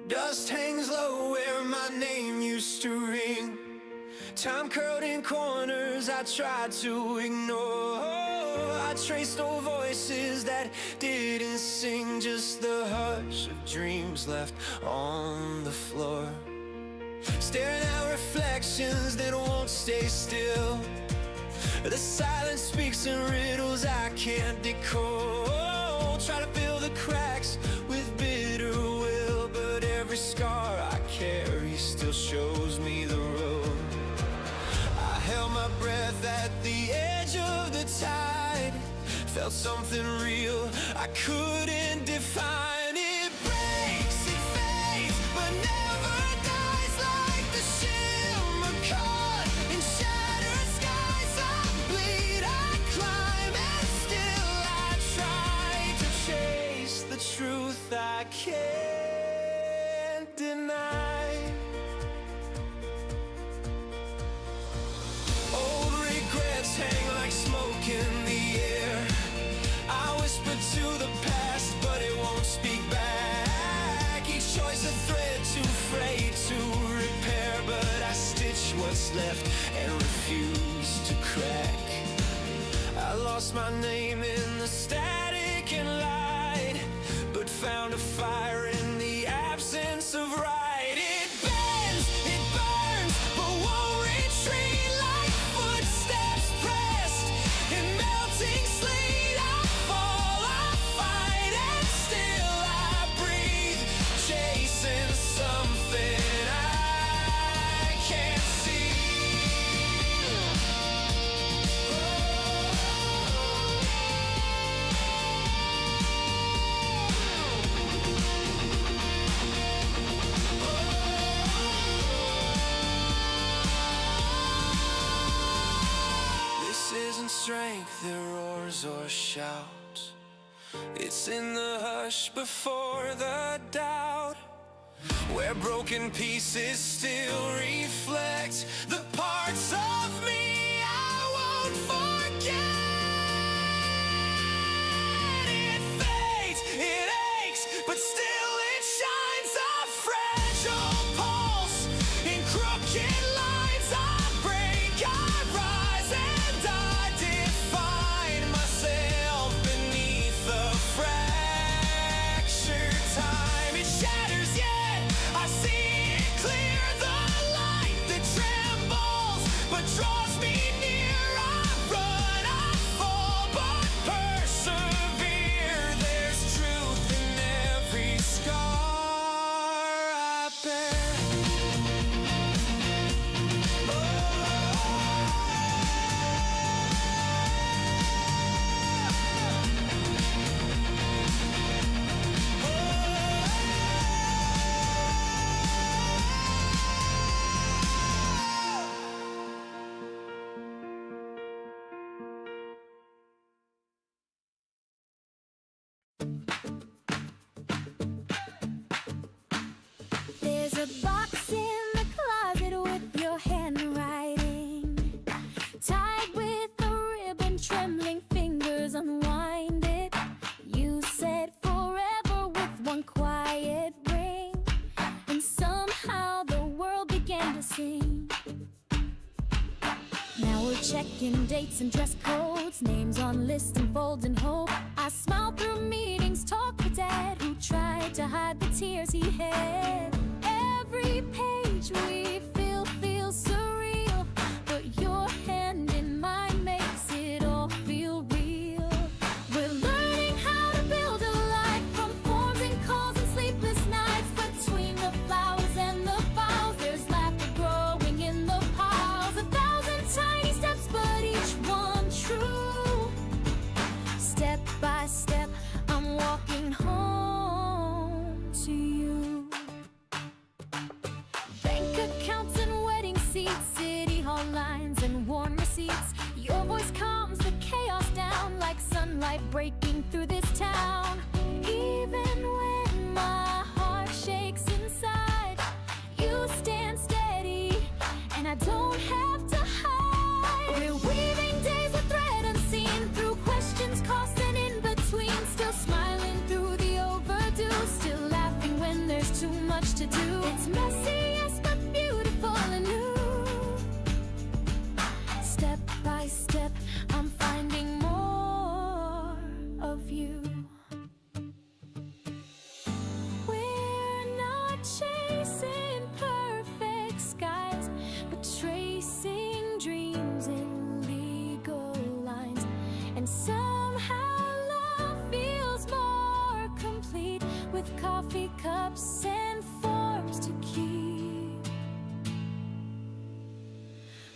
Dust hangs low where my name used to ring. Time curled in corners I tried to ignore. I traced old voices that didn't sing, just the hush of dreams left on the floor. Staring at reflections that won't stay still. The silence speaks in riddles I can't decode. Try to fill the cracks with bitter will, but every scar I carry still shows me the road. I held my breath at the edge of the tide, felt something real I couldn't define. It breaks, it fades, but never dies, like the shimmer caught in shattered skies. I bleed, I climb, and still I try to chase the truth I can't deny. Old regrets hang like smoke in the air. I whisper to the past, but it won't speak back. Each choice a thread too frayed to repair, but I stitch what's left and refuse to crack. I lost my name in the static and light, but found a fire in the absence of right. It bends, it burns, but won't retreat, like footsteps pressed in melting sleet. I fall, I fight, and still I breathe, chasing something I can't see. This isn't strength that roars or shouts. It's in the hush before the doubt, where broken pieces still reflect the parts of me I won't forget. It fades, it aches, but still it shines, a fragile pulse in crooked lines. I break, I rise, and I define myself beneath the fractured time. It shatters, yet I see it clear, the light that trembles but draws me near. I run, I fall, but persevere. There's truth in every scar I bear. There's a box in the closet with your handwriting, tied with a ribbon, trembling fingers unwind it. You said forever with one quiet ring, and somehow the world began to sing. Now we're checking dates and dress codes, names on lists and folds in hope. I smile through meetings, talk with Dad, who tried to hide the tears he had. Every page we feel feels surreal, but your hand in mine makes it all feel real. We're learning how to build a life, from forms and calls and sleepless nights. Between the flowers and the files, there's laughter growing in the piles. 1,000 tiny steps, but each one true. Step by step, I'm walking home to you. Bank accounts and wedding seats, city hall lines and worn receipts. Your voice calms the chaos down, like sunlight breaking through this town. Even when my heart shakes inside, you stand steady, and I don't have to hide. We're weaving days with thread unseen, through questions, cost, and in between. Still smiling through the overdue, still laughing when there's too much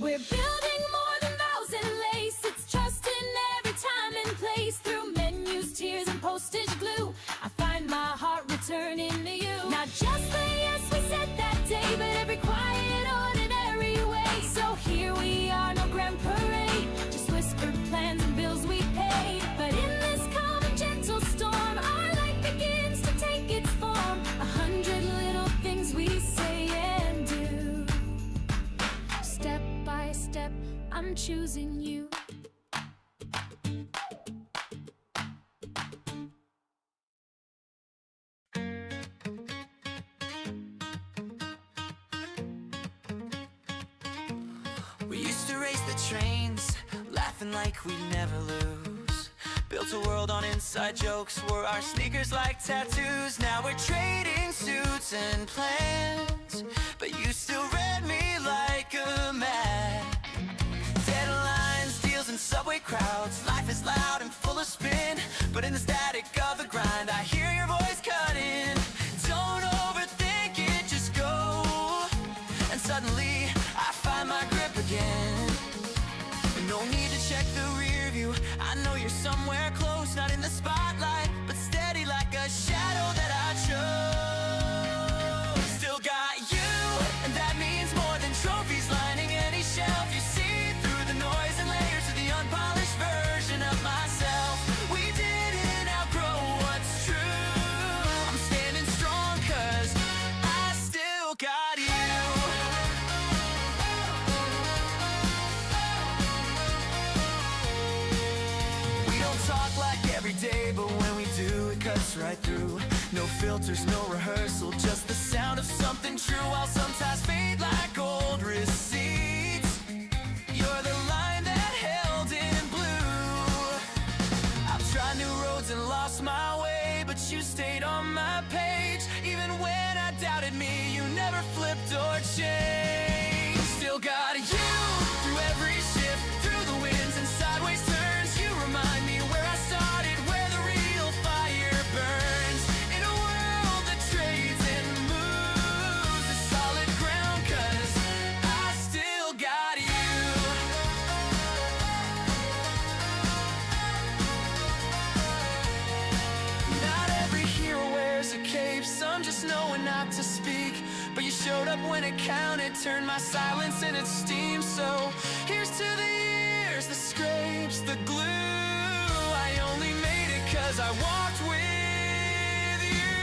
We're building more than vows and lace. It's trust in every time and place. Through menus, tears, and postage glue, I find my heart returning to you. Not just the yes we said that day, but every quiet, ordinary way. So here we are, no grand parade, just whispered plans and bills we pay. But in this calm and gentle storm, our life begins to take its form. 100 little things we say and do. Step by step, I'm choosing you. We used to race the trains, laughing like we'd never lose. Built a world on inside jokes, wore our sneakers like tattoos. Now we're trading suits and plans, but you still read me like a man. Deadlines, deals, and subway crowds. Life is loud and full of spin, but in the static of the grind, I hear your voice cutting. Don't overthink it, just go. And suddenly, I find my grip again. No need to check the rear view, I know you're somewhere close. Not in the spotlight, but steady like a shadow that I chose. Still got you, and that means more than trophies lining any shelf. You see through the noise and layers of the unpolished version of myself. We didn't outgrow what's true. I'm standing strong 'cause I still got you. Talk like every day, but when we do, it cuts right through. No filters, no rehearsal, just the sound of something true. I'll sometimes fade like old receipts. You're the line that held in blue. I've tried new roads and lost my way, but you stayed on my page. Even when I doubted me, you never flipped or changed. Still got you through every shift, through the winds and sideways turns. You remind me where I started, where the real fire burns. In a world that trades and moves, a solid ground, 'cause I still got you. Not every hero wears a cape, some just know when not to speak. But you showed up when it counted, turned my silence in its steam. So here's to the years, the scrapes, the glue. I only made it 'cause I walked with you.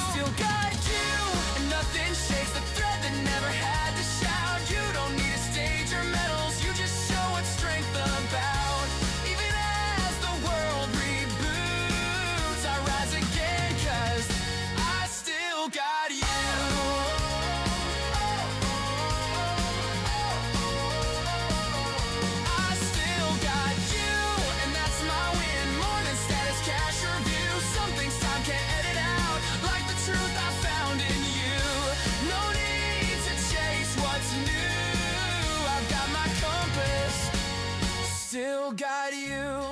Still got you, and nothing shakes the thread that never had to shout. You don't need a stage or medals, you just show what strength about. Even as the world reboots, I rise again 'cause I still got you. Still got you.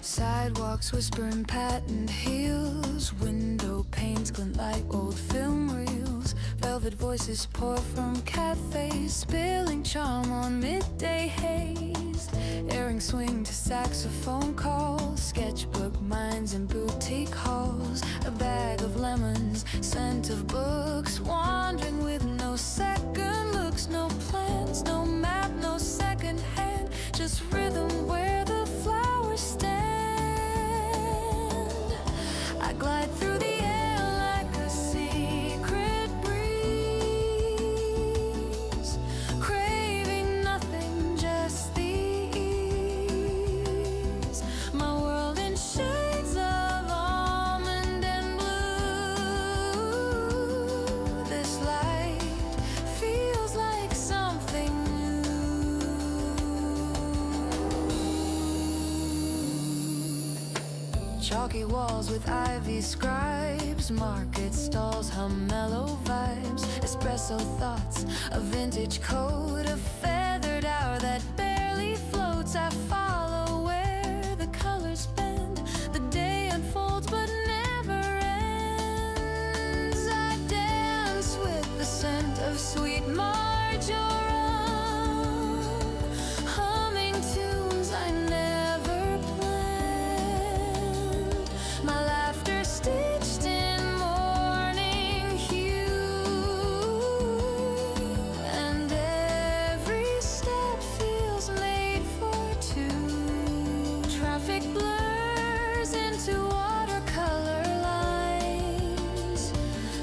Sidewalks whispering patent heels, window panes glint like old film reels. Velvet voices pour from cafes, spilling charm on midday haze. Earrings swing to saxophone calls, sketchbook minds and boutique halls. A bag of lemons, scent of books, wandering with no second looks. No plans, no map, no second hand, just rhythm where the flowers stand. I glide through the air like a secret breeze, craving nothing, just these. My world in shades of almond and blue. This light feels like something new. Chalky walls with ivy scribed, lives, market stalls hum mellow vibes, espresso thoughts, a vintage coat, a feathered hour that barely floats. I follow where the colors bend, the day unfolds but never ends. I dance with the scent of sweet marjoram, humming tunes I never planned, my laughter stitched in morning hue, and every step feels made for two. Traffic blurs into watercolor lines,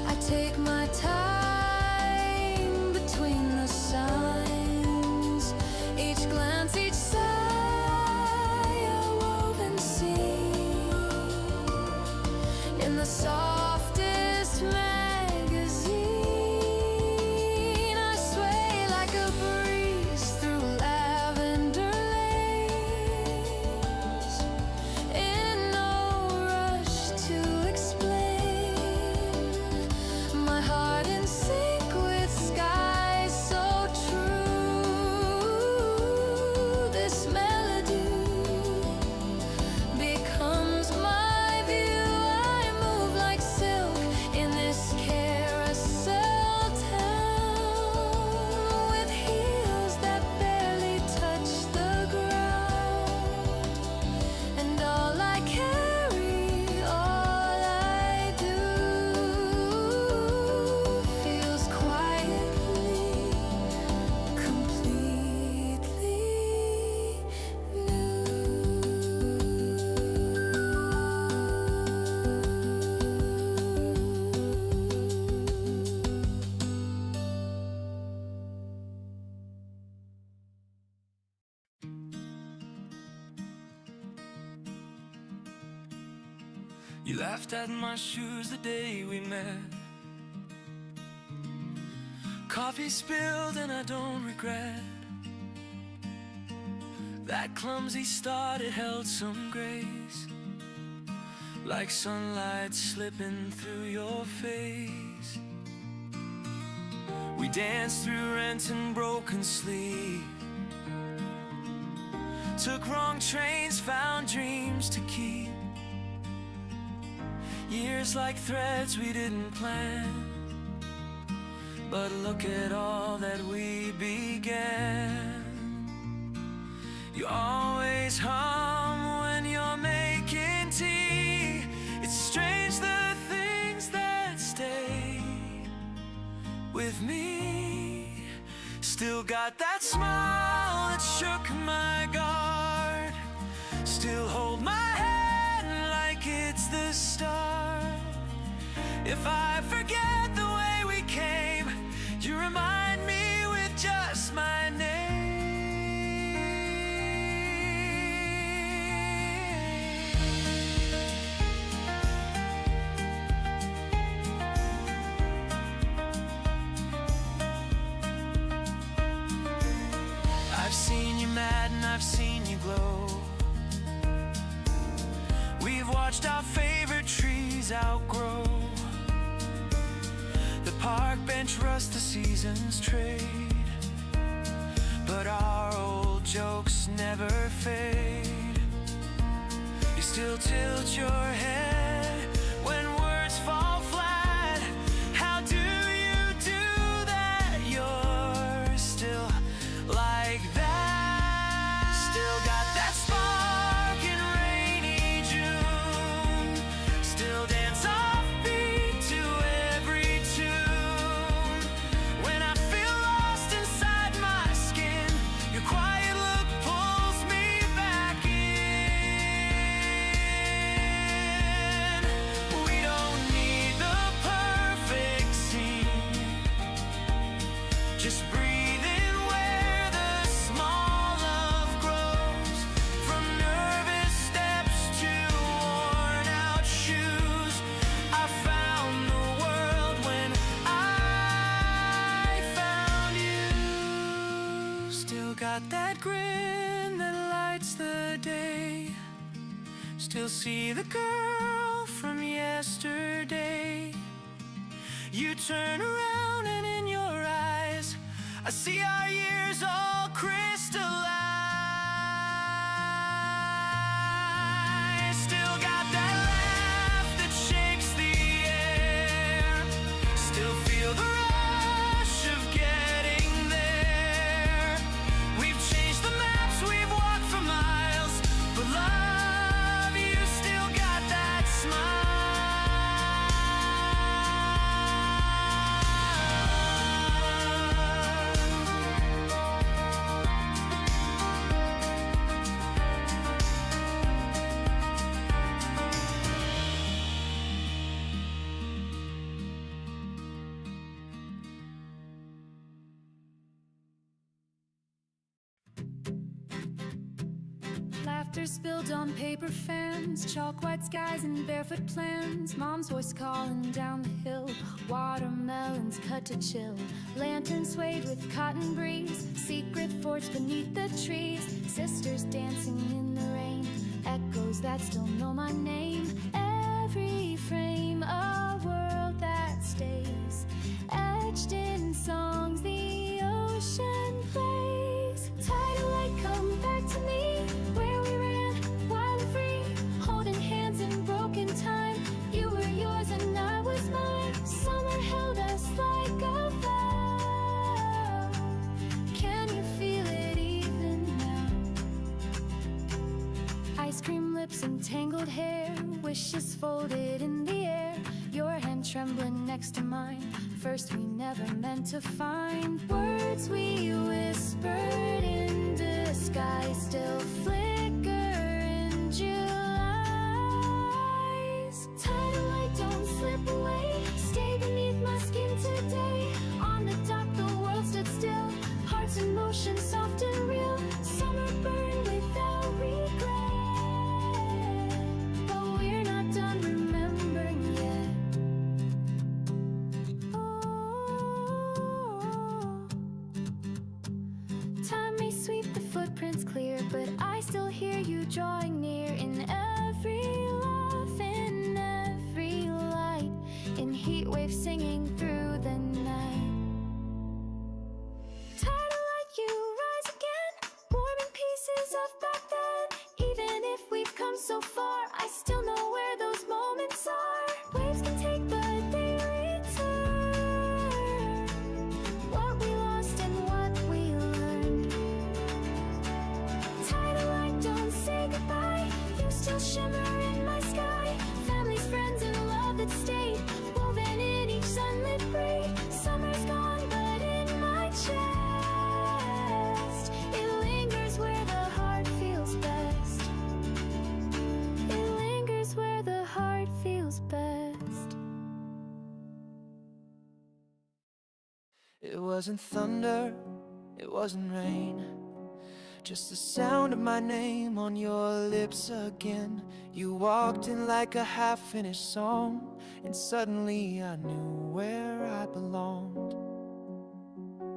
I take my time between the signs, each glance, each sigh, a woven scene in the softest magazine. I sway like a breeze through lavender lanes, in no rush to explain, my heart in sync with skies so true. This melody becomes my view. I move like silk in this carousel town, with heels that barely touch the ground, and all I carry, all I do, feels quietly, completely You laughed at my shoes the day we met. Coffee spilled and I don't regret. That clumsy start, it held some grace, like sunlight slipping through your face. We danced through rent and broken sleep, took wrong trains, found dreams to keep. Years like threads we didn't plan, but look at all that we began. You always hum when you're making tea. It's strange the things that stay with me. Still got that smile that shook my guard, still hold my hand like it's the start. If I forget the way we came, you remind me with just my name. I've seen you mad and I've seen you glow. We've watched our favorite trees outgrow. The park bench rust, the seasons trade, but our old jokes never fade. You still tilt your head when words fall flat. How do you do that? You're still like that. Still got that spark in rainy June. Still dance offbeat to every tune. When I feel lost inside my skin, your quiet look pulls me back in. We don't need the perfect scene, just breathe in where the small love grows. From nervous steps to worn out shoes, I found the world when I found you. Still got that grin that lights the day, still see the girl from yesterday. You turn around and in your eyes I see our years all crystallized. Still got that laugh that shakes the air. Still feel the rush of getting there. We've changed the maps, we've walked for miles, but love, you still got that smile. Laughter spilled on paper fans, chalk white skies and barefoot plans. Mom's voice calling down the hill, watermelons cut to chill. Lanterns swayed with cotton breeze, secret forts beneath the trees. Sisters dancing in the rain, echoes that still know my name. Every frame a world that stays, etched in songs the ocean plays. Tidal light, come back to me, where we ran wild and free, holding hands in broken time. You were yours and I was mine. Summer held us like a vow. Can you feel it even now? Ice cream lips and tangled hair, wishes folded in the air. Your hand trembling next to mine, first we never meant to find. Words we whispered in disguise still flicker in July's. Tidal light, don't slip away, stay beneath my skin today. On the dock the world stood still, hearts in motion, soft and real. Summer burned without regret, but we're not done remembering yet. Time may sweep the footprints clear, but I still hear you drawing near. In every laugh, in every light, in heat waves singing through the night. Tidal light, you rise again, warming pieces of back then. Even if we've come so far, I still know where those moments are. Waves can take, but they return. What we lost and what we learned. Tidal light, don't say goodbye, you still shimmer in my sky. Families, friends, and love that stayed, woven in each sunlit braid. Summer's gone, but in my chest it lingers where the heart feels best. It lingers where the heart feels best. It wasn't thunder, it wasn't rain, just the sound of my name on your lips again. You walked in like a half-finished song, and suddenly I knew where I belonged.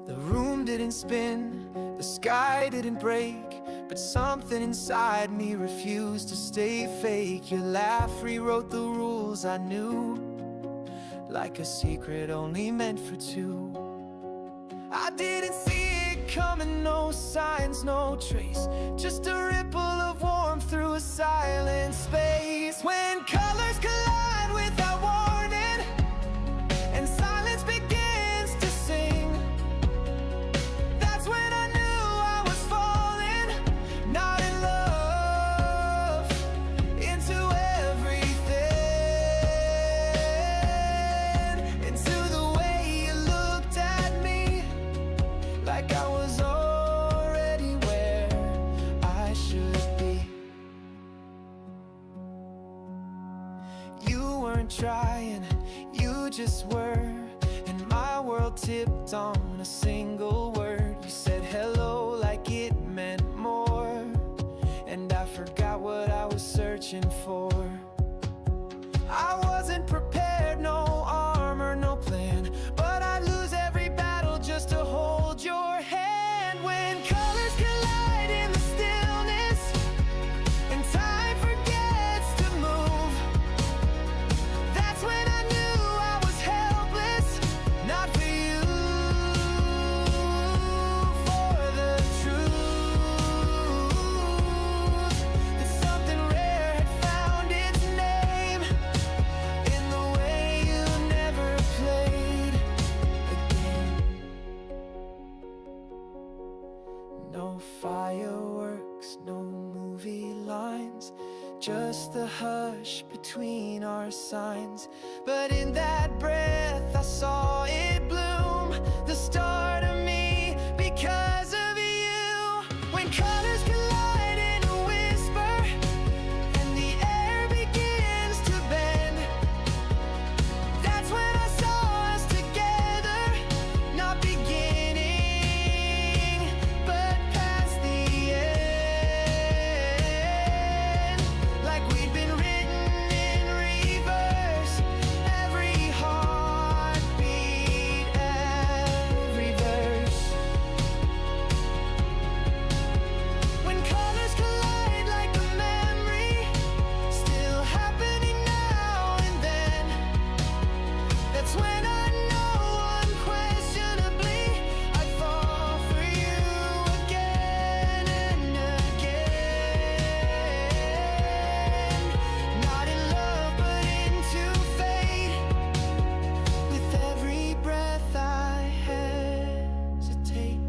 The room didn't spin, the sky didn't break, but something inside me refused to stay fake. Your laugh rewrote the rules I knew, like a secret only meant for two. I didn't see it coming, no signs, no trace, just a ripple of warmth through a silent space. When colors collide without warning, and silence begins to sing, that's when I knew I was falling, not in love, into everything, into the way you looked at me, like I was already where I should be. You weren't trying, you just were, and my world tipped on a single word. You said hello like it meant more, and I forgot what I was searching for. I wasn't prepared, no armor, no plan, but I'd lose every battle just to hold your hand. When colors collide in the stillness, and time forgets to move, that's when I knew I was helpless, fireworks, no movie lines, just the hush between our signs. But in that breath I saw it bloom, the start of me because of you. When colors collide in a whisper and the air begins to bend, that's when I saw us together, not beginning but past the end. Like we'd been written in reverse, every heartbeat, every verse. When colors collide like a memory, still happening now and then, that's when I know unquestionably I'd fall for you again and again. Not in love but into fate, with every breath I hesitate.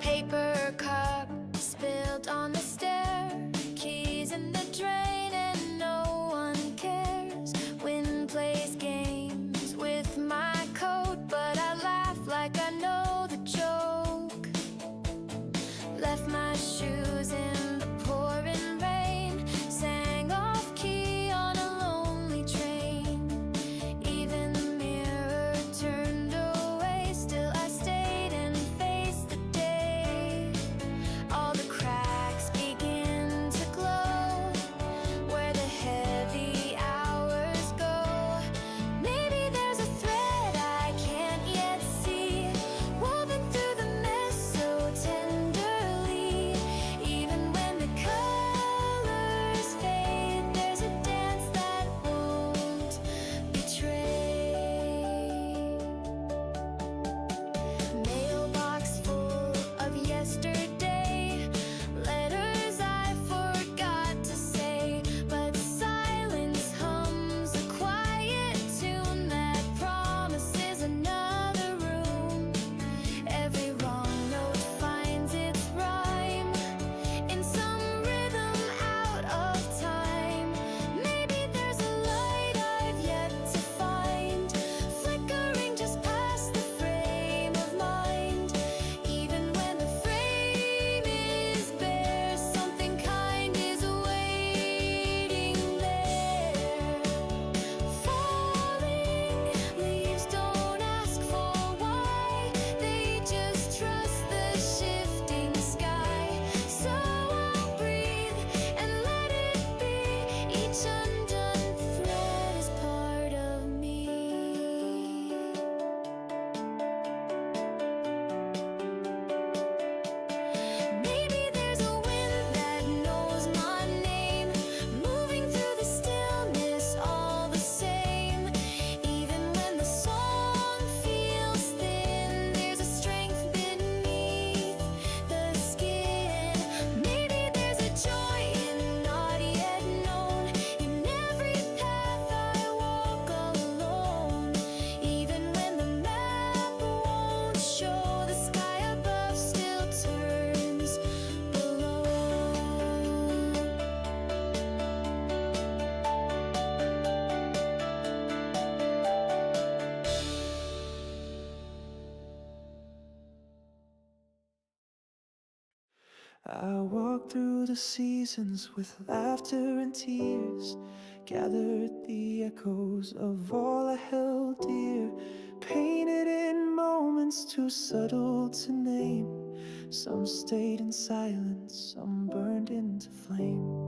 Paper cup spilled on the stair, keys in the drain, and no one cares. Wind plays games with my coat, but I laugh like I know the joke. Left my shoes in the pouring rain, sang off key on a lonely train. Even the mirror turned away, still I stayed and faced the day. All the cracks begin to glow where the heavy hours go. Maybe there's a thread I can't yet see, woven through the mess so tenderly. Even when the colors fade, there's a dance that won't betray. Mailbox full of yesterday, letters I forgot to say, but silence hums a quiet tune that promises another room. Every wrong note finds its rhyme in some rhythm out of time. Maybe there's a light I've yet to find, flickering just past the frame of mind. Even when the frame is bare, something kind is waiting there. Falling leaves don't ask for why, they just trust the shifting sky. So I'll breathe and let it be. Each undone thread is part of me. Maybe there's a wind that knows my name, moving through the stillness all the same. Even when the song feels thin, there's a strength beneath the skin. Maybe there's a joy in not yet known, in every path I walk alone. Even when the map won't show, the sky above still turns below. I walked through the seasons with laughter and tears, gathered the echoes of all I held dear, painted in moments too subtle to name. Some stayed in silence, some burned into flame.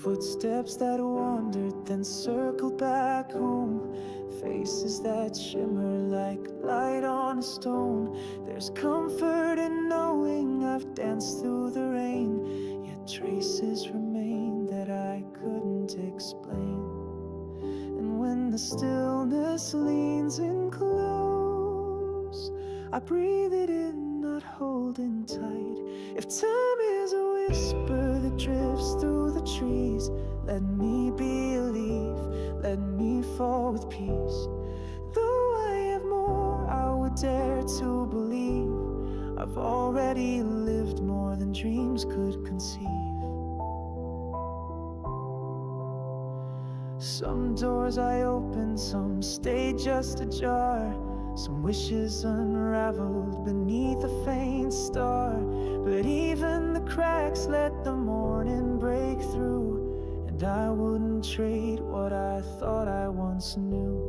Footsteps that wandered, then circled back home. Faces that shimmer like light on a stone. There's comfort in knowing I've danced through the rain, yet traces remain that I couldn't explain. And when the stillness leans in close, I breathe it in, not holding tight. If time is a whisper that drifts through the trees, let me be a leaf, let me fall with peace. Though I have more, I would dare to believe I've already lived more than dreams could conceive. Some doors I open, some stay just ajar. Some wishes unraveled beneath a faint star. But even the cracks let the morning break through, and I wouldn't trade what I thought I once knew.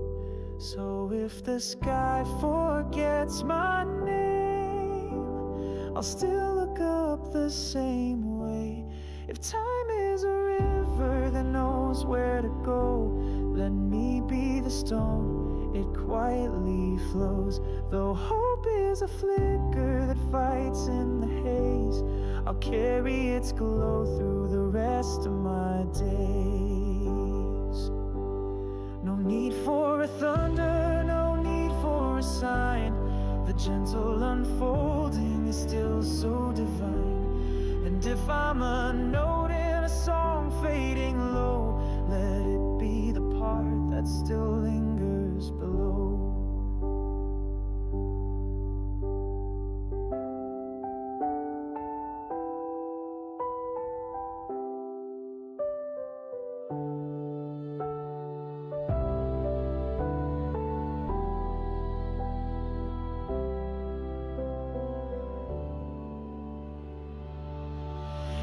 So if the sky forgets my name, I'll still look up the same way. If time is a river that knows where to go, let me be the stone it quietly flows. Though hope is a flicker that fights in the haze, I'll carry its glow through the rest of my days. No need for a thunder, no need for a sign. The gentle unfolding is still so divine. And if I'm a note in a song fading low, let it be the part that still lingers below.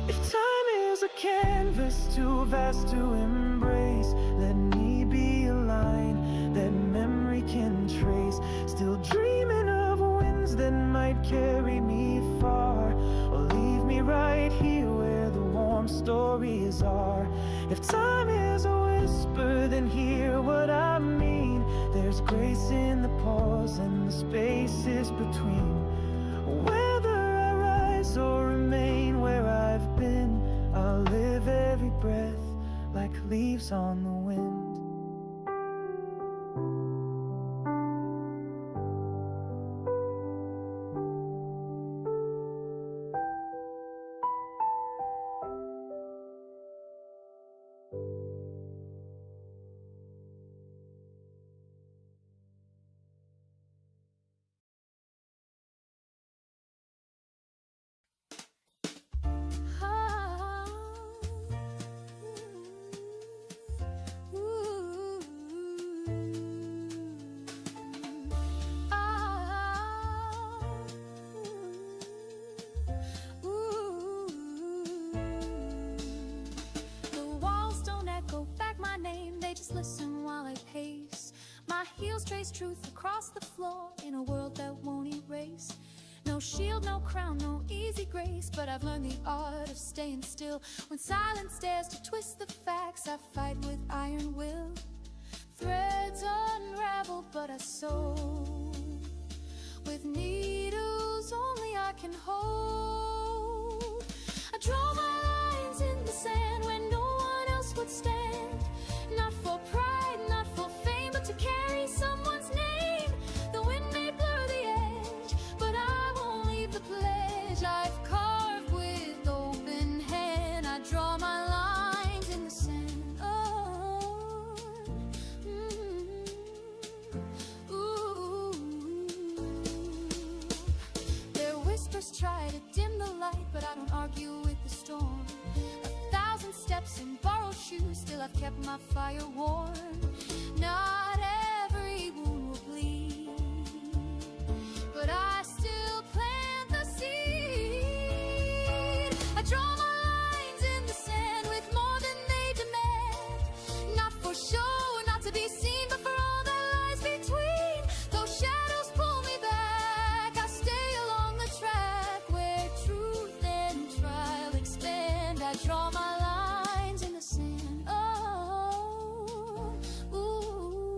If time is a canvas too vast to embrace, let me be a line that memory can trace. Still dreaming of winds that might carry me far, or leave me right here where the warm stories are. If time is a whisper, then hear what I mean. There's grace in the pause and the spaces between. Whether I rise or remain where I've been, I'll live every breath like leaves on the wind. Just listen while I pace. My heels trace truth across the floor in a world that won't erase. No shield, no crown, no easy grace, but I've learned the art of staying still. When silence dares to twist the facts, I fight with iron will. Threads unravel, but I sew with needles only I can hold. I draw my lines in the sand when no one else would stand. Not for pride, not for fame, but to carry someone's name. The wind may blur the edge, but I won't leave the pledge I've carved with open hand. I draw my lines in the sand. Oh, ooh. Their whispers try to dim the light, but I don't argue with the storm. Steps in borrowed shoes, still I've kept my fire warm. Not every wound will bleed, but I still plant the seed. I draw my lines in the sand with more than they demand. Not for show, not to be seen, but for all that lies between. Those shadows pull me back, I stay along the track where truth and trial expand. I draw my lines in the sand. Oh, ooh.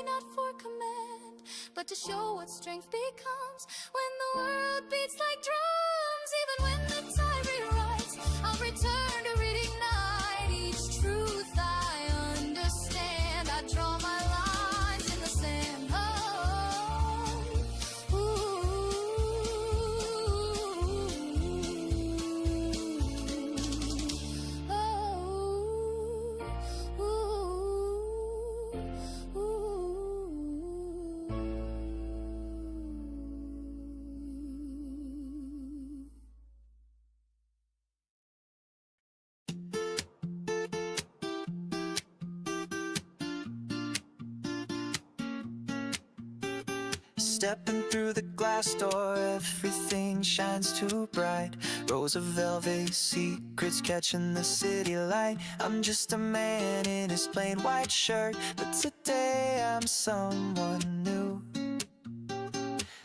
not for command, but to show what strength becomes when the world beats like drums. Even when the tide rewrites, I'll return to reignite each truth I understand. I draw my lines in the sand. Stepping through the glass door, everything shines too bright. Rows of velvet secrets catching the city light. I'm just a man in his plain white shirt, but today I'm someone new.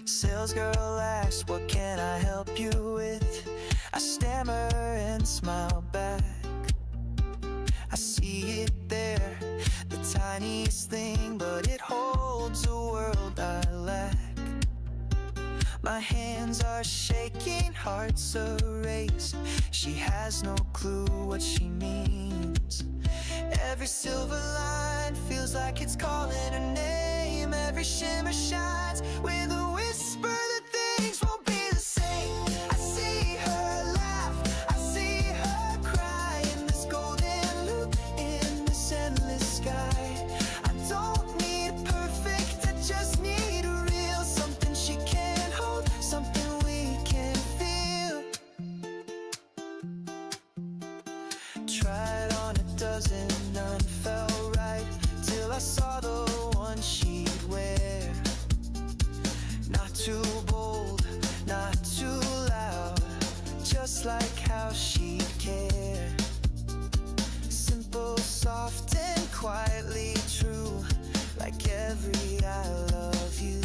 Sales girl asks, what can I help you with? I stammer and smile back. I see it there, the tiniest thing, but it holds a world I lack. My hands are shaking, hearts a race. She has no clue what she means. Every silver line feels like it's calling her name. Every shimmer shines with a whisper that things won't be the same. I see her laugh, I see her cry in this golden loop, in this endless sky. I don't need perfect, I just need a real something she can't hold, something we can feel. Tried on a dozen, none felt right, till I saw the one she'd wear. Not too bold, not too loud, just like how she'd care. Simple, soft, and quietly true, like every I love you.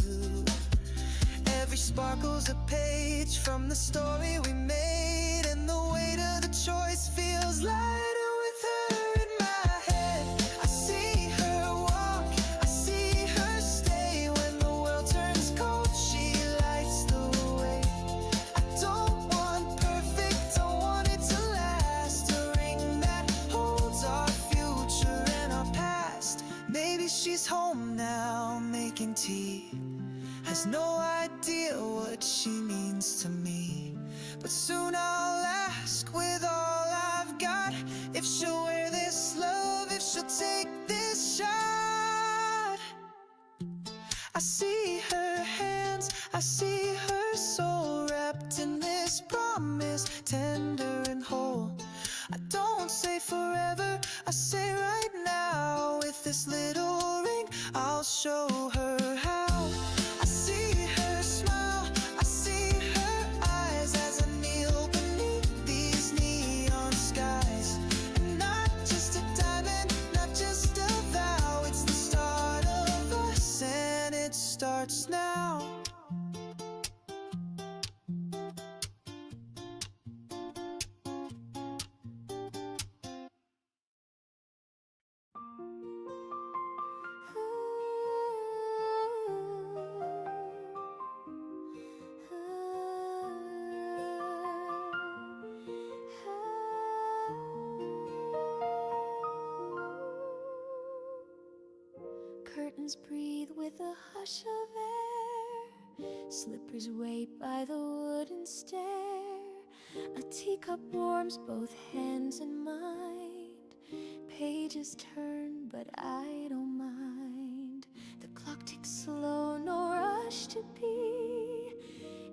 Every sparkle's a page from the story we made, and the weight of the choice feels lighter with her in my head. I see her walk, I see her stay. When the world turns cold, she lights the way. I don't want perfect, I want it to last. A ring that holds our future and our past. Maybe she's home now, making tea. Has no idea what she means to me, but soon I'll ask with all I've got if she'll wear this love, if she'll take this shot. I see her hands, I see her soul wrapped in this promise, tender and whole. I don't say forever, I say right now. With this little ring, I'll show her how. I see her smile, I see her eyes as I kneel beneath these neon skies. And not just a diamond, not just a vow, it's the start of us, and it starts now. Curtains breathe with a hush of air. Slippers wait by the wooden stair. A teacup warms both hands and mind. Pages turn, but I don't mind. The clock ticks slow, no rush to be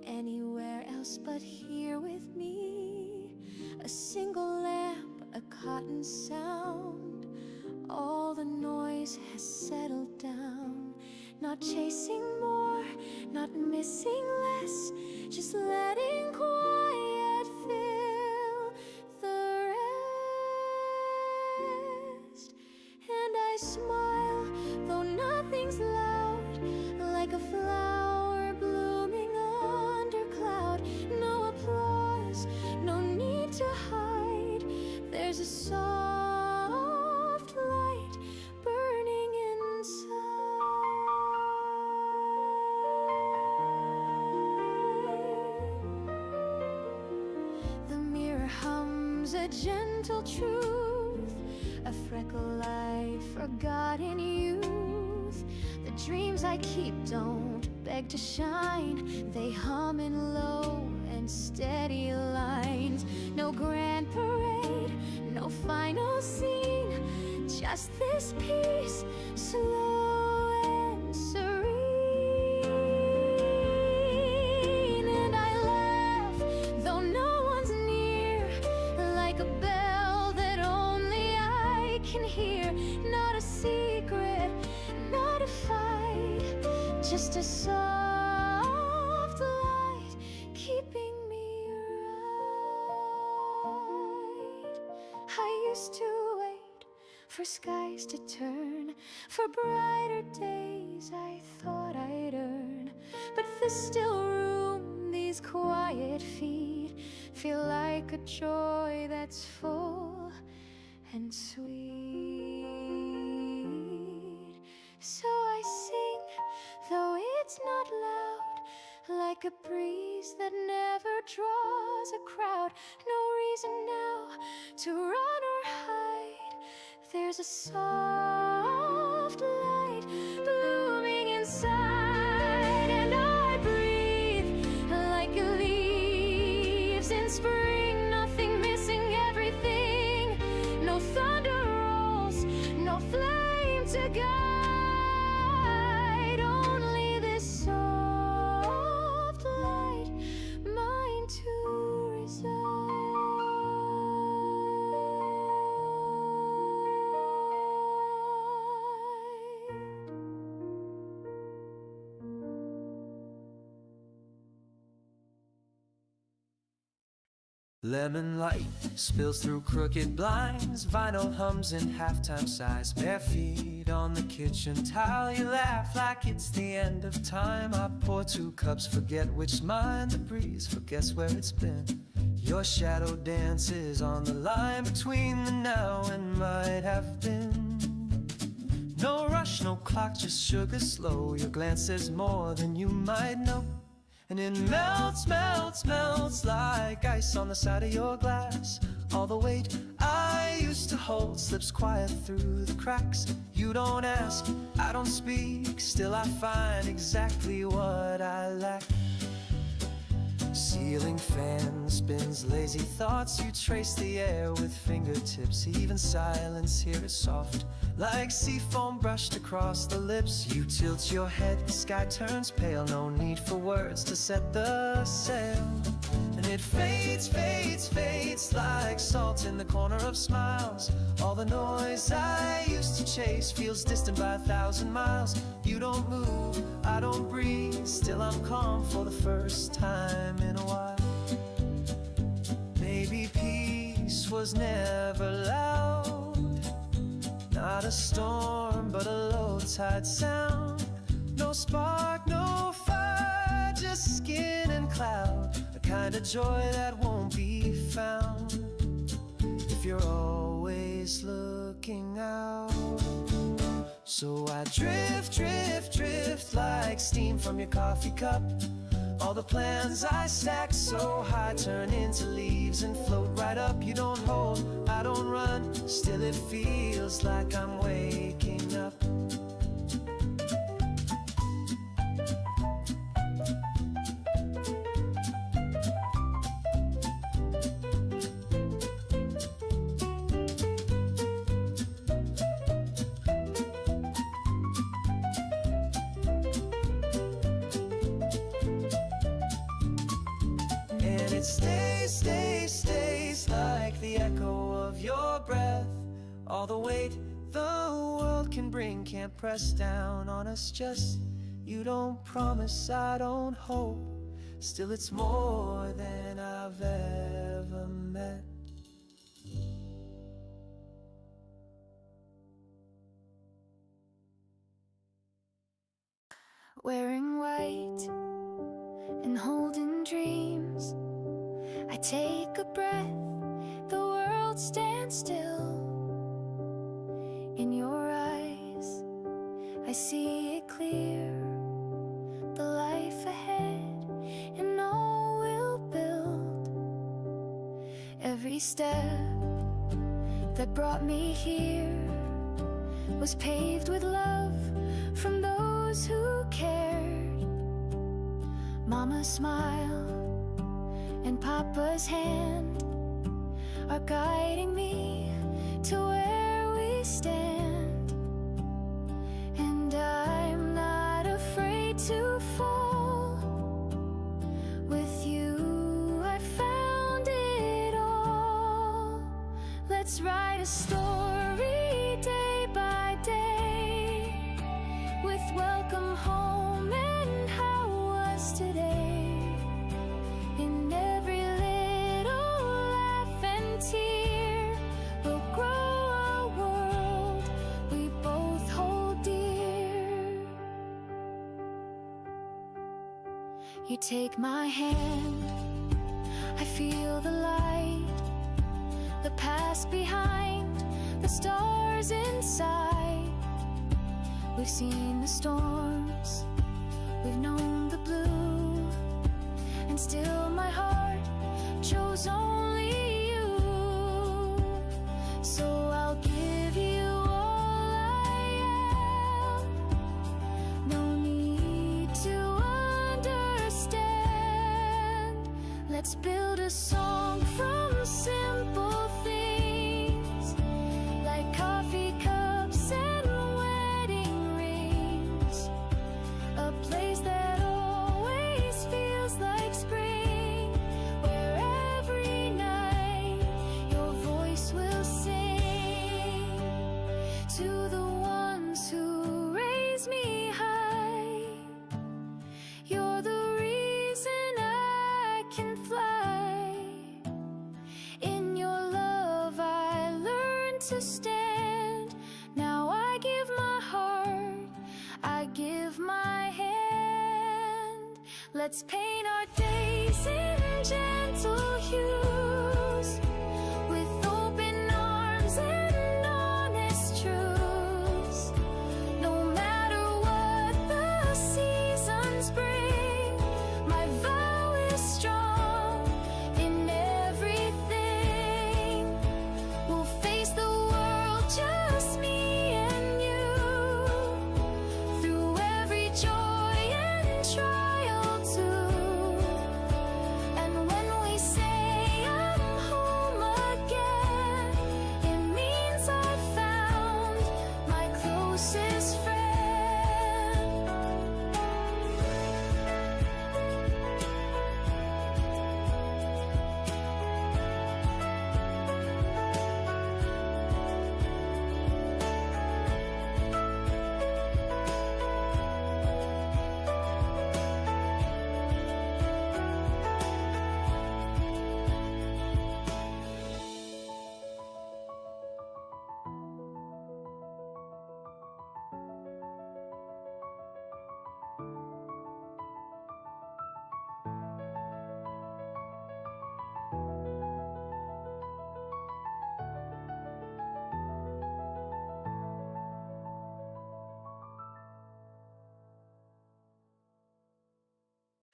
anywhere else but here with me. A single lamp, a cotton sound. All the noise has settled down. Not chasing more, not missing less, just letting quiet fill the rest. And I smile, though nothing's loud, like a flower blooming under cloud. No applause, no need to hide. There's a soft light burning inside. the gentle truth, a freckle I forgot in youth. The dreams I keep don't beg to shine, they hum in low and steady lines. No grand parade, no final scene, just this peace, slow and serene. And I laugh, though no one's near, like a bell that only I can hear. Not a secret, not a fight, just a soft light keeping me right. I used to wait for skies to turn, for brighter days I thought I'd earn. But this still room, these quiet feet, feel like a joy that's full and sweet. So I sing, though it's not loud, like a breeze that never draws a crowd. No reason now to run or hide, there's a soft light blooming inside. And I breathe like leaves in spring, nothing missing, everything. No thunder rolls, no flame to guide, only this soft light, mine to reside. Lemon light spills through crooked blinds, vinyl hums in halftime sighs. Bare feet on the kitchen tile, you laugh like it's the end of time. I pour 2 cups, forget which's mine. The breeze forgets where it's been. Your shadow dances on the line between the now and might have been. No rush, no clock, just sugar slow. Your glance says more than you might know. And it melts, melts, melts like ice on the side of your glass. All the weight I used to hold slips quiet through the cracks. You don't ask, I don't speak, still I find exactly what I lack. Ceiling fan spins lazy thoughts, you trace the air with fingertips. Even silence here is soft, like sea foam brushed across the lips. You tilt your head, the sky turns pale, no need for words to set the sail. And it fades, fades, fades like salt in the corner of smiles. All the noise I used to chase feels distant by 1,000 miles. You don't move, I don't breathe, still I'm calm for the first time in a while. Maybe peace was never loud, not a storm, but a low tide sound. No spark, no fire, just skin and cloud. A kind of joy that won't be found if you're always looking out. So I drift, drift, drift like steam from your coffee cup. All the plans I stack so high turn into leaves and float right up. You don't hold, I don't run, still it feels like I'm waking up. It stays, stays, stays like the echo of your breath. All the weight the world can bring can't press down on us. Just you don't promise, I don't hope. Still it's more than I've ever met. Wearing white and holding dreams, I take a breath, the world stands still. In your eyes, I see it clear, the life ahead and all we'll build. Every step that brought me here was paved with love from those who cared. Mama's smile and Papa's hand are guiding me to where we stand. And I'm not afraid to fall. With you I found it all. Let's write a story day by day, with welcome home and how was today. In every little laugh and tear will grow a world we both hold dear. You take my hand, I feel the light, the past behind, the stars inside. We've seen the storms, we've known the blue, and still my heart chose only you. So I'll give you all I am. No need to understand. Let's build a song from simple things, like coffee cups and wedding rings. A place that always feels like spring, where every night your voice will sing. To the ones who raise me high, you're the reason I can fly. In your love I learned to stand. Now I give my heart, I give my hand. Let's paint our days in gentle hues, with open arms and honest truths. No matter what the seasons bring, my vow is strong in everything. We'll face the world, just me and you, through every joy and trial too. And when we say I'm home again, it means I've found my closest friend.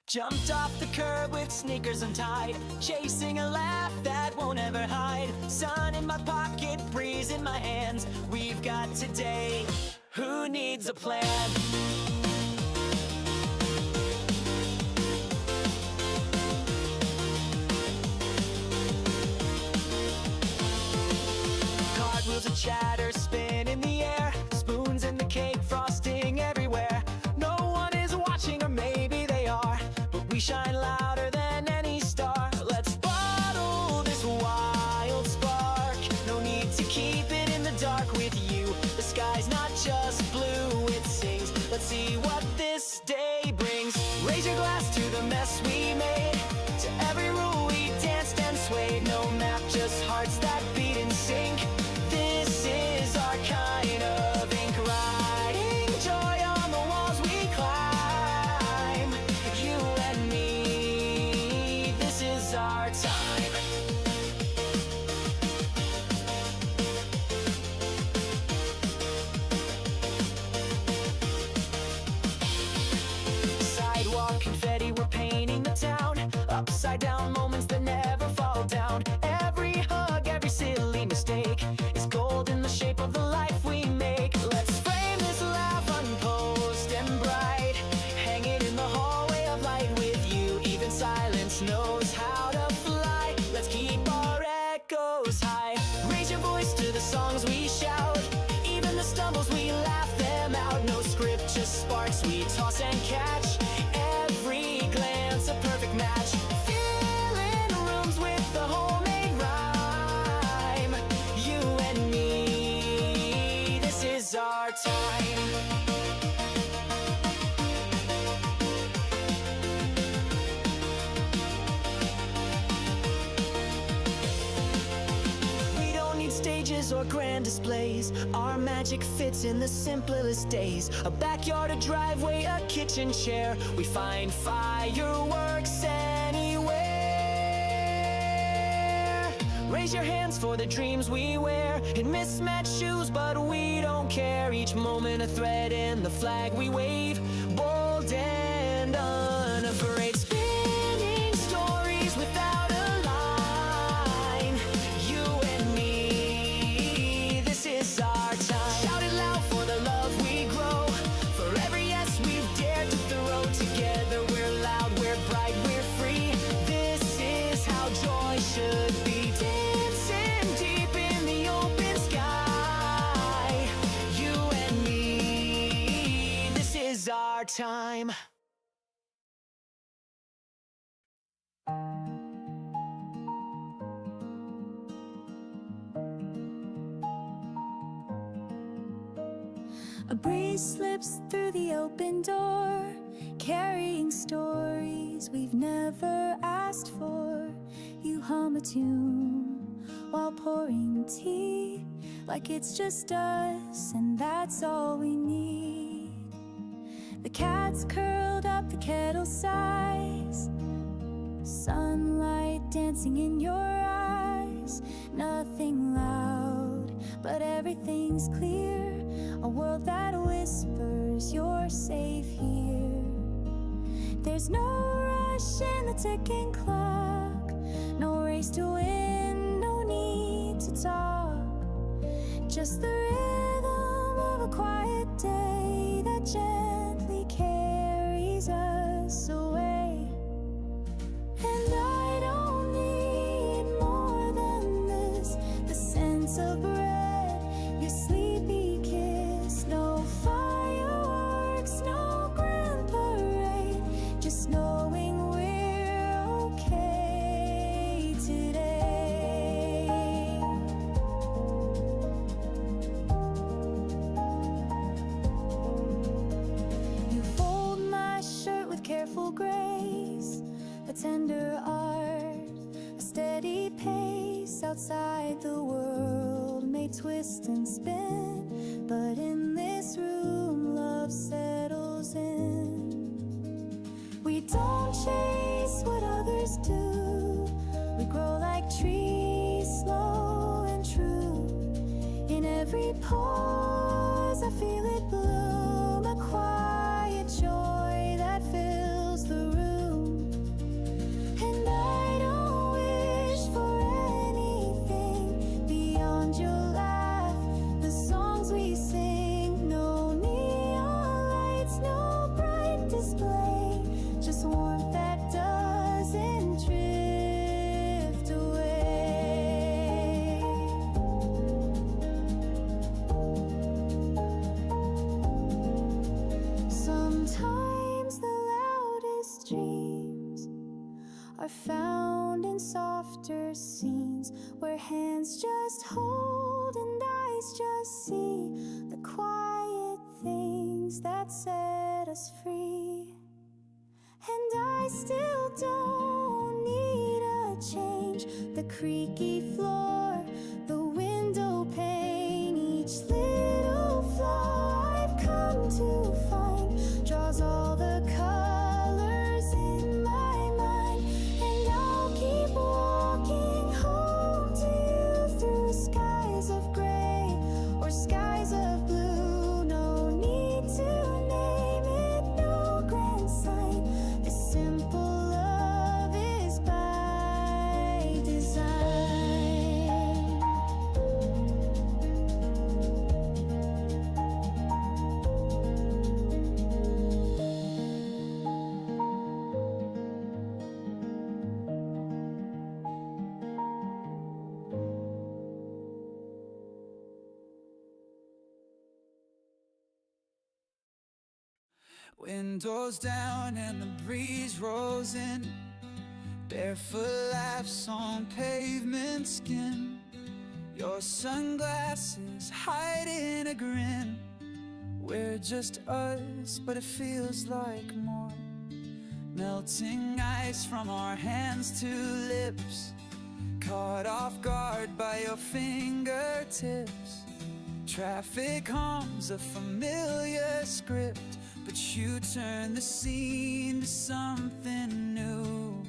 Jumped off the curb with sneakers untied, chasing a laugh that won't ever hide. Sun in my pocket, breeze in my hands. We've got today. Who needs a plan? Cartwheels of chatter spin in the air, spoons in the cake, frosting everywhere. No one is watching, or maybe they are, but we shine louder than any star. Let's bottle this wild spark. No need to keep it in the dark with you. The sky's not just blue, it sings. Let's see what this day brings. Raise your glass to the mess we made, to every rule we danced and swayed. No map, just hearts that beat in sync. This is our our time. We don't need stages or grand displays. Our magic fits in the simplest days. A backyard, a driveway, a kitchen chair. We find fireworks anywhere. Raise your hands for the dreams we wear. In mismatched shoes, but we don't care. Each moment a thread in the flag we wave. Bold and unafraid. Spinning stories without a line. You and me, this is our time. Shout it loud for the love we grow. For every yes we've dared to throw. Together we're loud, we're bright, we're free. This is how joy should be. Dancing deep in the open sky. You and me, this is our time. A breeze slips through the open door, carrying stories we've never asked for. You hum a tune while pouring tea, like it's just us and that's all we need. The cat's curled up, the kettle sighs, sunlight dancing in your eyes. Nothing loud, but everything's clear. A world that whispers you're safe here. There's no rush in the ticking clock, no race to win, no need to talk. Just the rhythm of a quiet day that gently carries us away. And I don't need more than this, the sense of bread, your sleepy kiss. No fireworks, no grand parade, just knowing we're okay today. You fold my shirt with careful grace, a tender art, a steady pace. Outside the world may twist and spin, but in this room love settles in. We don't chase what others do, we grow like trees, slow and true. In every pause I feel it bloom, a quiet joy that fills the room. And I don't wish for anything beyond your laugh, the songs we sing. No neon lights, no bright display, just warmth that doesn't drift away. Sometimes the loudest dreams are found in softer scenes, where hands just hold and eyes just see the quiet things that set us free. And I still don't need a change, the creaky floor, the window pane, each little flaw I've come to find draws all the colors in my mind. And I'll keep walking home to you through skies of gray or skies of blue. No need to name it, no grand sign. This simple love is by design. Windows down and the breeze rolls in, barefoot laughs on pavement skin. Your sunglasses hiding a grin, We're just us, but it feels like more. Melting ice from our hands to lips, caught off guard by your fingertips. Traffic hums a familiar script, but you turn the scene to something new.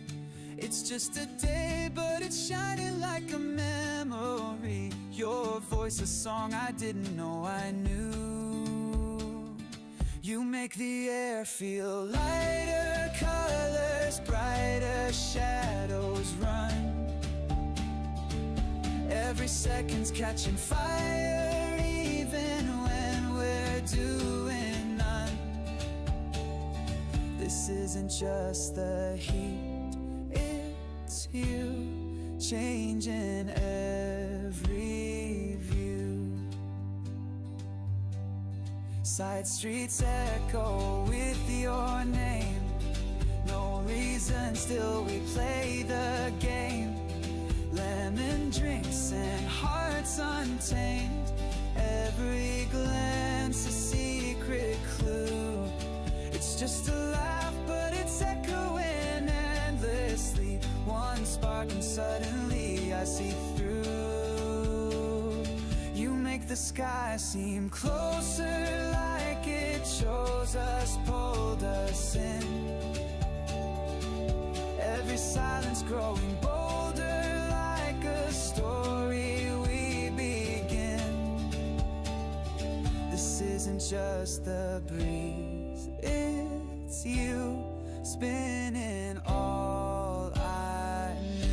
It's just a day, but it's shining like a memory. Your voice, a song I didn't know I knew. You make the air feel lighter, colors brighter, shadows run. Every second's catching fire, even when we're doing none. This isn't just the heat, it's you changing every view. Side streets echo with your name. No reason, still we play the game. Lemon drinks and hearts untamed. Every glance a secret clue. It's just a laugh, but it's echoing endlessly. One spark and suddenly I see through. You make the sky seem closer, like it chose us, pulled us in. Every silence growing bolder, like a story we begin. This isn't just the breeze, it's you spinning all I knew.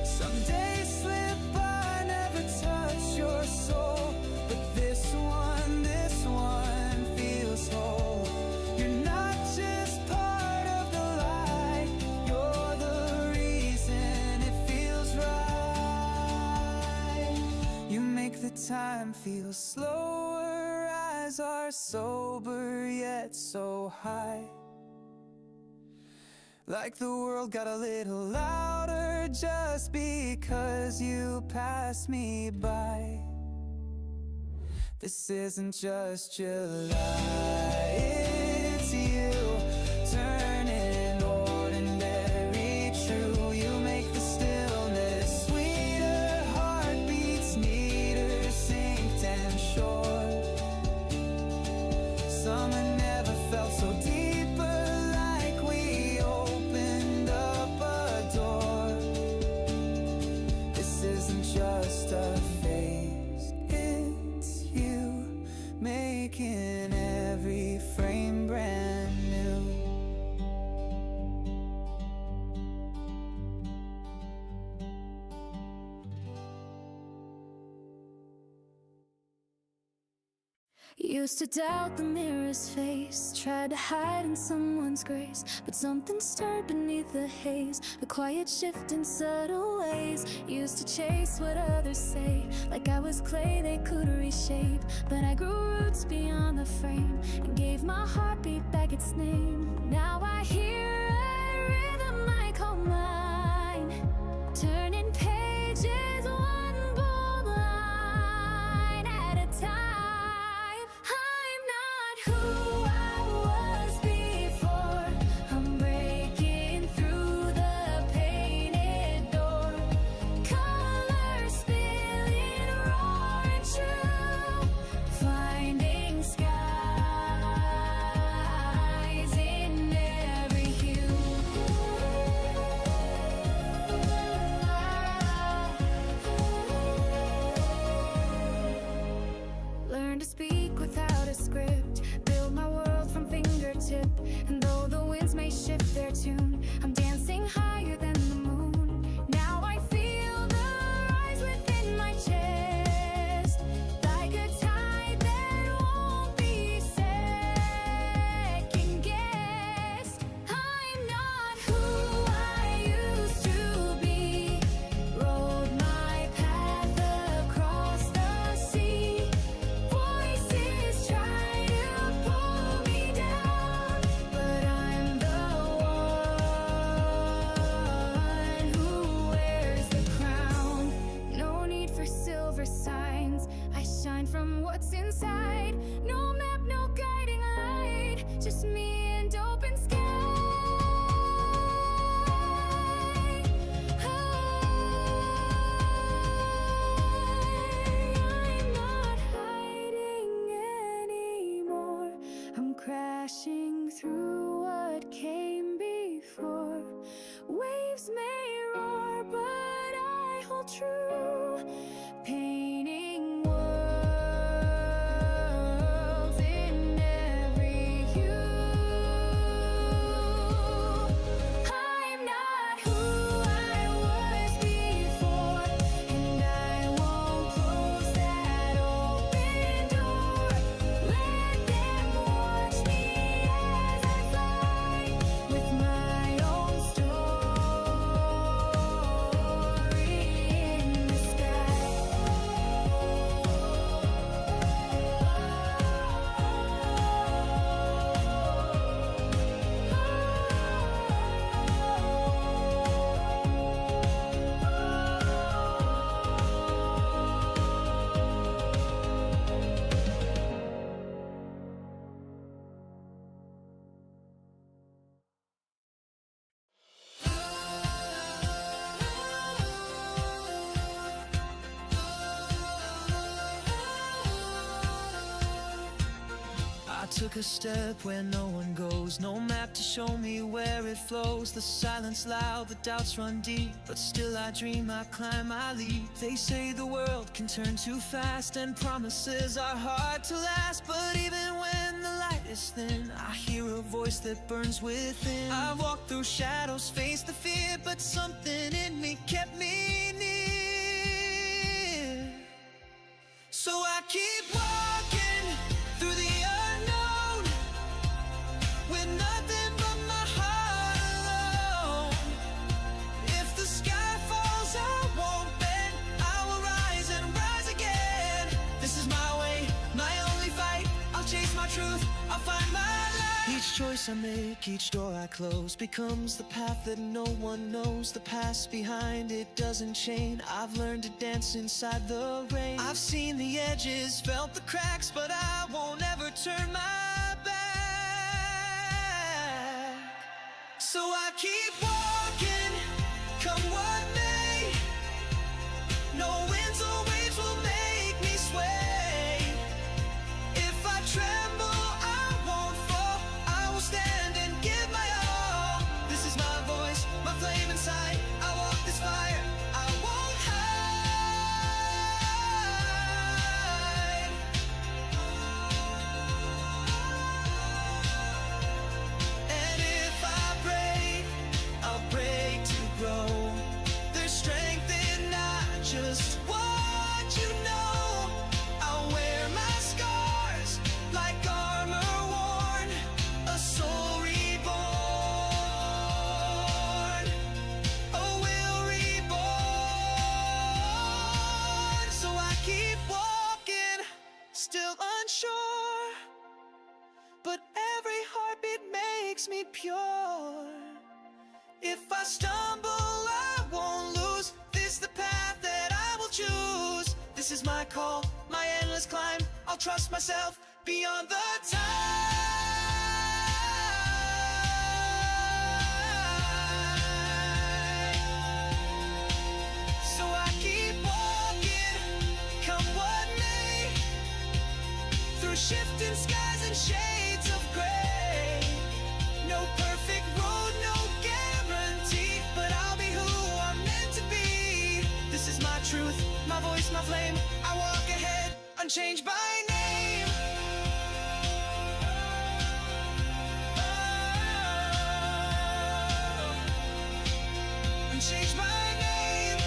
Some days slip by, never touch your soul, but this one feels whole. You're not just part of the light, you're the reason it feels right. You make the time feel slower, eyes are sober yet so high. Like the world got a little louder just because you passed me by. This isn't just July, it's you turning ordinary true. You make the stillness sweeter, heartbeats neater, synced and sure. Summer never felt so deeper, like we opened up a door. This isn't just a phase, it's you making every frame brand new. Used to doubt the mirror's face, tried to hide in someone's grace, but something stirred beneath the haze, a quiet shift in subtle ways. Used to chase what others say, like I was clay they could reshape, but I grew roots beyond the frame and gave my heartbeat back its name. Now I hear a rhythm I call mine, turning pages one bold line at a time. I'm not who I was before. I'm breaking through the painted door. Colors spilling raw and true. Finding skies in every hue. Learn to speak without a script, build my world from fingertip. And though the winds may shift their tune, I'm dancing higher than the moon. Now I feel the rise within my chest, like a tide that won't be second guessed. I'm not who I used to be, rode my path across the sea. Voices try to pull me down, but I'm the one who wears the crown. No need for silver signs, I from what's inside. No map, no guiding light, just me and open sky. I'm not hiding anymore. I'm crashing through what came before. Waves may roar, but I hold true. Painting worlds in every hue. I'm not who I was before, and I won't close that open door. Let them watch me as I fly with my own story in the sky. I took a step where no one goes, no map to show me where it flows. The silence loud, the doubts run deep, but still I dream, I climb, I leap. They say the world can turn too fast and promises are hard to last, but even when the light is thin, I hear a voice that burns within. I walked through shadows, faced the fear, but something in me kept me near. So I keep walking through the unknown with nothing but my heart alone. If the sky falls, I won't bend. I will rise and rise again. This is my way, my only fight. I'll chase my truth, I'll find my light. Each choice I make, each door I close becomes the path that no one knows. The past behind it doesn't change. I've learned to dance inside the rain. I've seen the edges, felt the cracks, but I won't ever turn my back. So I keep walking, come what may. No winds or waves will make me sway. If I tremble, I won't fall. I will stand and give my all. This is my voice, my flame inside. I walk this fire, I won't hide. And if I break, I'll break to grow. There's strength in not just what you know. I'll wear my scars like armor worn, a soul reborn, a will reborn. So I keep walking, still unsure, but every heartbeat makes me pure. If I stumble, I won't lose. This the path that I will choose. This is my call, my endless climb. I'll trust myself beyond the time. So I keep walking, come what may, through shifting skies and shades of gray. No perfect road, no guarantee, but I'll be who I'm meant to be. This is my truth, my voice, my flame. I walk ahead, unchanged by name. Unchanged by name.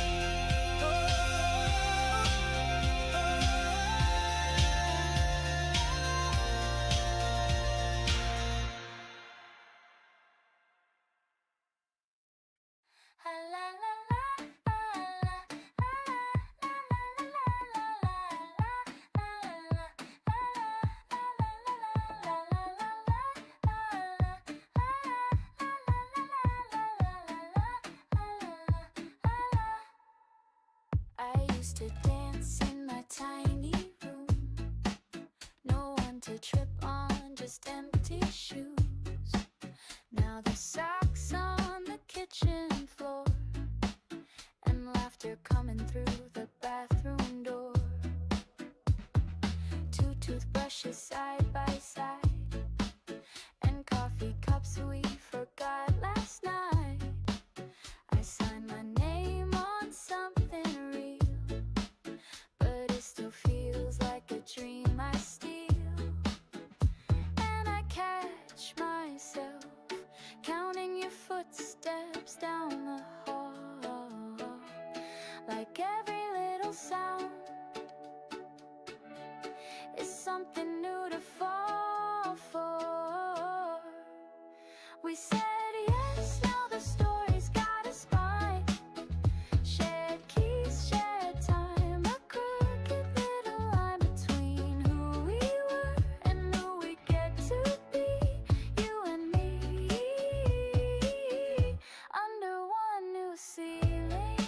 I used to dance in my tiny room. brushes side by side, and coffee cups we forgot last night. I signed my name on something real, but it still feels like a dream I steal. And I catch myself counting your footsteps down the hall, like every little sound is something new to fall for. We said yes, now the story's got a spine. Shared keys, shared time, a crooked little line between who we were and who we get to be. You and me, under one new ceiling.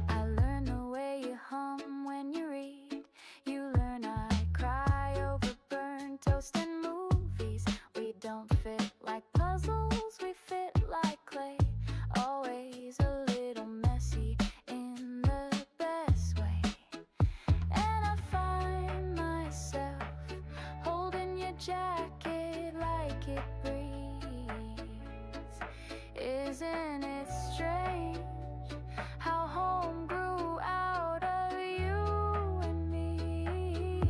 I learn the way you hum when you read. You learn I cry over burned toast and movies. We don't fit like puzzles, we fit like clay. Always a little messy in the best way. And I find myself holding your jacket like it breathes. Isn't it strange how home grew out of you and me?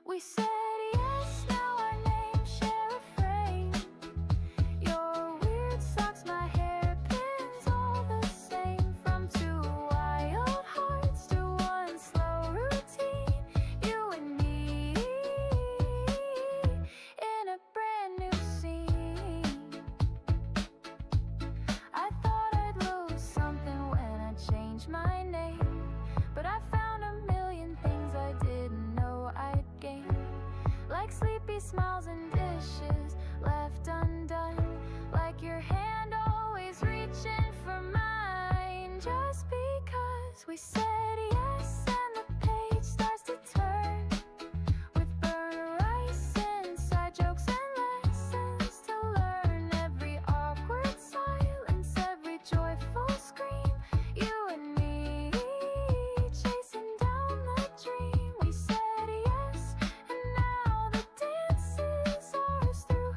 We said yes, now our names share a frame. Your weird socks, my hairpins, all the same. From two wild hearts to one slow routine. You and me in a brand new scene. I thought I'd lose something when I changed my name, but I found a million things I didn't know I'd gain. Like sleepy smiles and dishes left undone, like your hand always reaching for mine. Just because we said yes and the page starts to turn, with burnt rice, inside jokes and lessons to learn. Every awkward silence, every joyful scream. You and me chasing down the dream. We said yes, and now the dance is ours through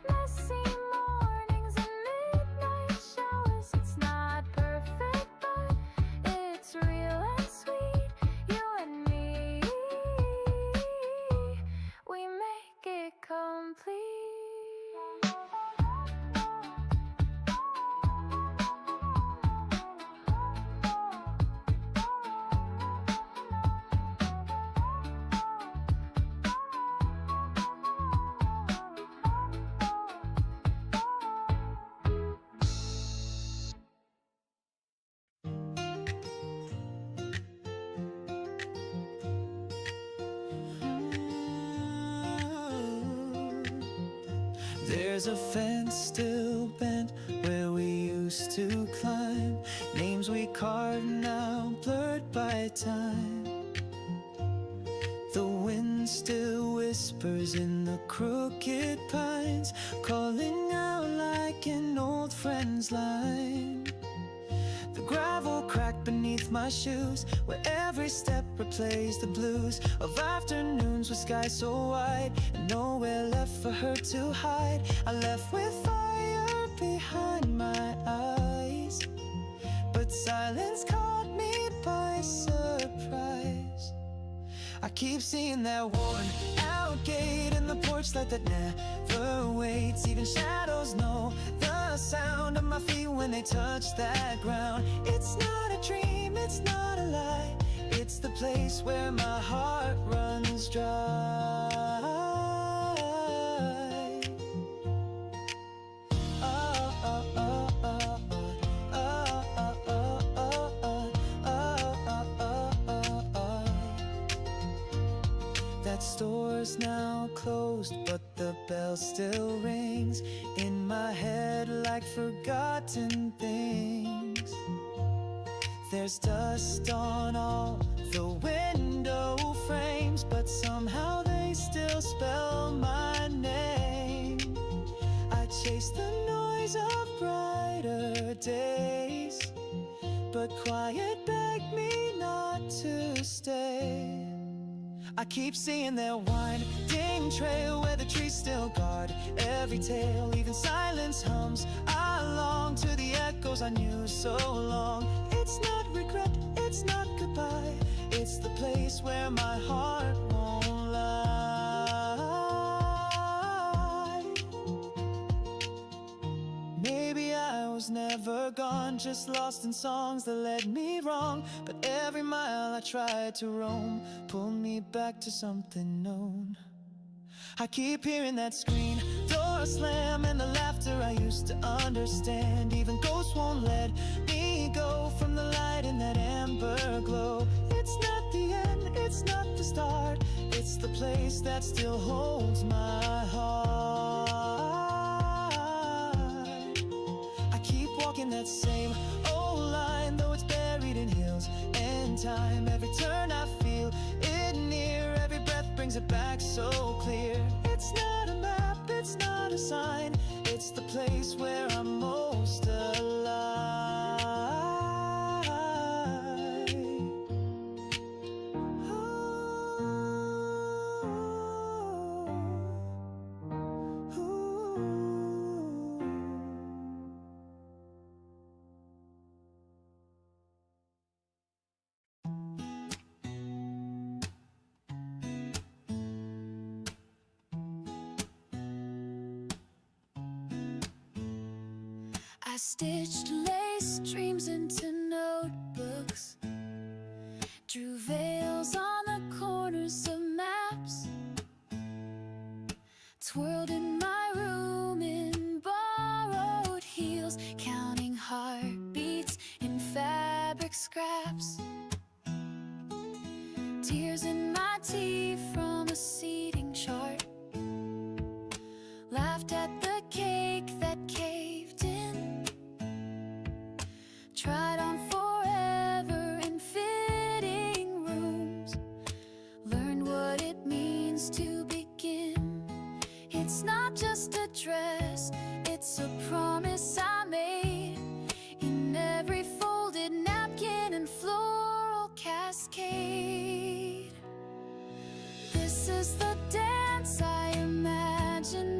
messy mornings and midnight showers. It's not perfect, but it's real and sweet. You and me, we make it complete. There's a fence still bent where we used to climb. Names we carved now blurred by time. The wind still whispers in the crooked pines, calling out like an old friend's line. The gravel cracked beneath my shoes, where every step replays the blues of afternoons with skies so wide and nowhere left for her to hide. I left with fire behind my eyes, but silence caught me by surprise. I keep seeing that worn out gate and the porch light that never waits. Even shadows know the sound of my feet when they touch that ground. It's not a dream, it's not a lie, it's the place where my heart runs dry. That store's now closed, but the bell still rings in my head like forgotten things. There's dust on all the window frames, but somehow they still spell my name. I chase the noise of brighter days, but but quiet begged me not to stay. I keep seeing their winding trail where the trees still guard every tale. Even silence hums. I long to the echoes I knew so long. It's not regret, it's not goodbye. It's the place where my heart won't lie. Maybe I was never gone, just lost in songs that led me wrong. But every mile I tried to roam pulled me back to something known. I keep hearing that screen door slam and the laughter I used to understand. Even ghosts won't let me go from the light in that amber glow. It's not the end, it's not the start. It's the place that still holds my heart. I keep walking that same old line, though it's buried in hills and time. Every turn I feel it near, every breath brings it back so clear. It's not a map, it's not a sign. It's the place where I'm most alive. I stitched lace dreams into notebooks, drew veils on the corners of maps, twirled in my room in borrowed heels, counting heartbeats in fabric scraps, tears in my tea from a seating chart, laughed at the cake that caved in, tried on forever in fitting rooms, learned what it means to begin. It's not just a dress, it's a promise I made in every folded napkin and floral cascade. This is the dance I imagined